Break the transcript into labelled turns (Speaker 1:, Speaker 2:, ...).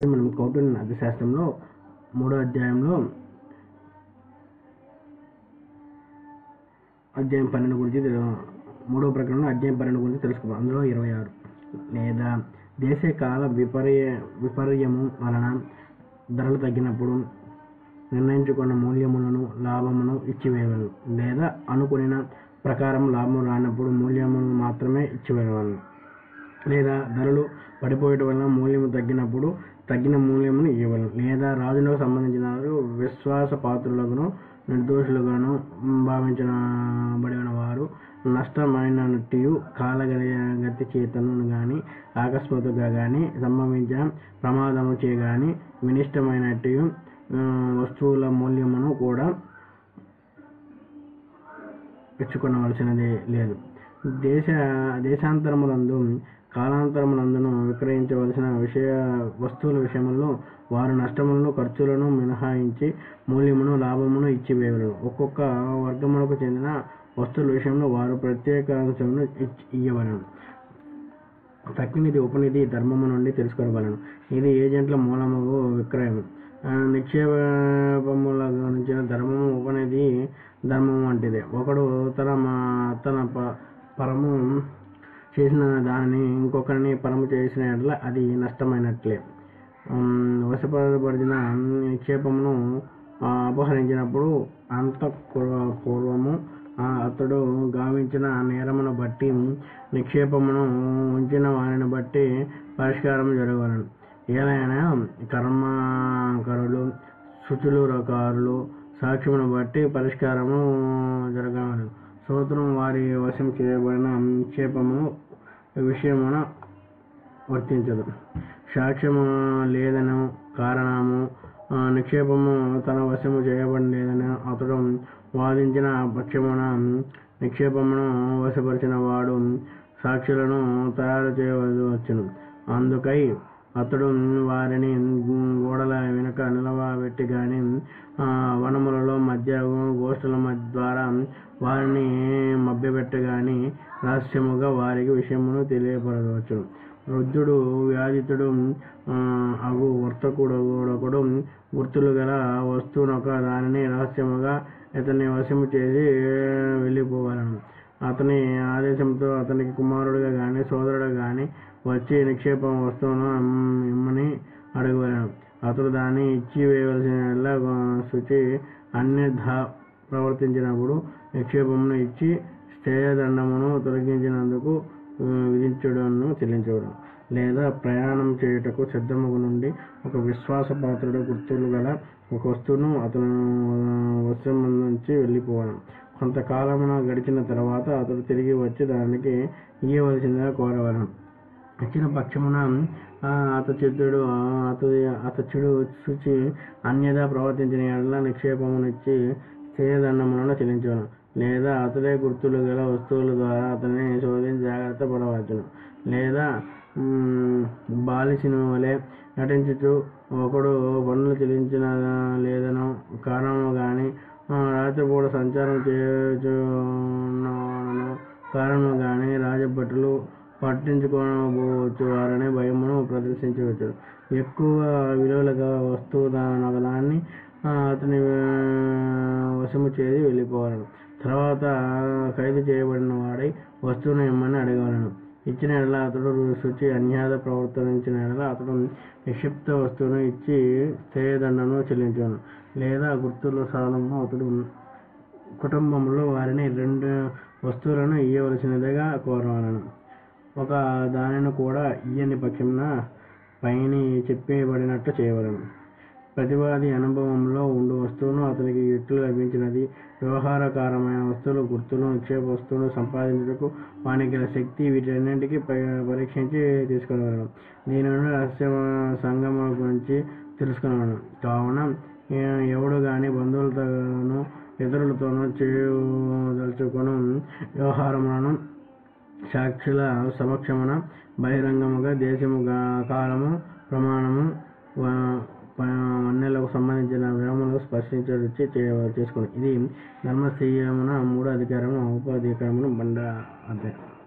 Speaker 1: మనం కౌటిల్య అర్థశాస్త్రంలో అధ్యాయం 12 గురించి మూడవ ప్రకరణంలో అధ్యాయం 12 గురించి తెలుసుకుందాం. అందులో 26 లేదా దేశ కాల విపర్యము వలన ధరలు తగ్గినప్పుడు నిర్ణయించుకున్న మూల్యములను లాభమును ఇచ్చివేయవలెను, లేదా అనుకున్న ప్రకారం లాభం రానప్పుడు మూల్యమును మాత్రమే ఇచ్చివేయవలెను, లేదా ధరలు పడిపోయటం వలన మూల్యము తగ్గినప్పుడు తగ్గిన మూల్యమును ఇవ్వవలెను, లేదా రాజులకు సంబంధించిన విశ్వాసపాత్రులను నిర్దోషులుగాను భావించబడిన వారు నష్టమైనట్టు కాలగతి చేతను గాని అకస్మాత్తుగా గాని సంభవించిన ప్రమాదము చే గాని వినిష్టమైనట్టు వస్తువుల మూల్యమును కూడా ఇచ్చుకొనవలసినది లేదు. దేశాంతరములందు కాలాంతరములందును విక్రయించవలసిన వస్తువుల విషయములో వారు నష్టములను ఖర్చులను మినహాయించి మూల్యమును లాభమును ఇచ్చివేయవలెను. ఒక్కొక్క వర్గములకు చెందిన వస్తువుల విషయంలో వారు ప్రత్యేకాంశమును ఇయ్యవలెను. తక్కినది ఉపనిధి ధర్మము నుండి తెలుసుకోవలెను. ఇది ఏజెంట్ల మూలముగు విక్రయము. నిక్షేపముల గురించిన ధర్మము ఉపనిధి ధర్మము వంటిదే. ఒకడు తన పరము చేసిన దానిని ఇంకొకరిని పరము చేసిన ఎడల అది నష్టమైనట్లే. వశపరచబడిన నిక్షేపమును అపహరించినప్పుడు అంతఃపూర్వము అతడు గావించిన నేరమును బట్టి నిక్షేపమును ఉంచిన వారిని బట్టి పరిష్కారం జరగవలెను. ఏలైనా కర్మకారులు శుచులకారులు సాక్ష్యమును బట్టి పరిష్కారము జరగవలెను. సూత్రం వారి వశం చేయబడిన నిక్షేపము విషయమున వర్తించదు. సాక్ష్యము లేదను కారణము నిక్షేపము తన వశము చేయబడలేదని అతడు వాదించిన పక్షమున నిక్షేపమును వశపరిచిన వాడు సాక్షులను తయారు చేయవచ్చును. అందుకై అతడు వారిని గోడల వెనుక నిలవబెట్టి గాని వనములలో మధ్య గోష్ఠుల ద్వారా వారిని మభ్యపెట్టి గాని రహస్యముగా వారికి విషయమును తెలియపరచవచ్చును. వృద్ధుడు వ్యాధితుడు అగు వర్తకుడొకడు గుర్తులు గల వస్తువునొక దానిని రహస్యముగా ఇతన్ని వశము చేసి వెళ్ళిపోవలను. అతని ఆదేశంతో అతనికి కుమారుడుగా గాని సోదరుడు గాని వచ్చి నిక్షేప వస్తువును ఇమ్మని అడగవలెను. అతడు దాన్ని ఇచ్చి వేయవలసిన శుచి అన్యథ ప్రవర్తించినప్పుడు నిక్షేపమును ఇచ్చి స్థేయదండమును తొలగించినందుకు విధించుటను చెల్లించవలెను. లేదా ప్రయాణం చేయుటకు సిద్ధముగా నుండి ఒక విశ్వాసపాత్రుడు గుర్తులు గల ఒక వస్తువును అతను వశముంచి వెళ్ళిపోవలను. కొంతకాలమున గడిచిన తర్వాత అతడు తిరిగి వచ్చి దానికి ఇయ్యవలసిందిగా కోరవలెను. ఇచ్చిన పక్షమున అతడు శుచి అన్యథ ప్రవర్తించిన ఎడల నిక్షేపమునిచ్చి స్థేయదండములను చెల్లించవలెను. లేదా అతడే గుర్తులు గల వస్తువుల ద్వారా అతన్ని శోధించి జాగ్రత్త పడవచ్చును. లేదా బాలిసిన వలె నటించుచు ఒకడు పన్నులు చెల్లించిన లేదనో కారణము గాని రాత్రిపూట సంచారం చేయుచున్నాడనో కారణము గాని రాజభటులు పట్టించుకోకపోవచ్చు వారనే భయమును ప్రదర్శించవచ్చు. ఎక్కువ విలువల వస్తువు దాన్ని అతని వశము చేసి వెళ్ళిపోవలను. తర్వాత ఖైదు చేయబడిన వాడై వస్తువును ఇమ్మని అడగవలను. ఇచ్చిన ఎడల అతడు శుచి అన్యథ ప్రవర్తించిన ఎడల అతడు నిక్షిప్త వస్తువును ఇచ్చి స్థేయదండను చెల్లించవలను. లేదా గుర్తుల సాధనము అతడు కుటుంబంలో వారిని 2 వస్తువులను ఇయ్యవలసినదిగా కోరవలను. ఒక దానిని కూడా ఇయ్యని పక్షమున పైని చెప్పబడినట్లు చేయవలను. ప్రతివాది అనుభవంలో ఉండు వస్తువును అతనికి ఎట్లు లభించినది, వ్యవహారకరమైన వస్తువులు గుర్తులు నిక్షేప వస్తువును సంపాదించుటకు వానికి గల శక్తి వీటన్నింటికి పరీక్షించి తీసుకునవలను. దీని నుండి రహస్య సంగమ గురించి తెలుసుకునవలను. కావున ఎవడు గాని బంధువులతోనూ ఇతరులతోనూ చేయదలుచుకుని వ్యవహారములను సాక్షుల సమక్షమున బహిరంగముగా దేశము కాలము ప్రమాణము వన్నెలకు సంబంధించిన వివరములకు స్పష్టించి చేసుకుని ఇది ధర్మస్థీయమున 3వ అధికారము ఉప అధికారమును బండ అధ్యాయం.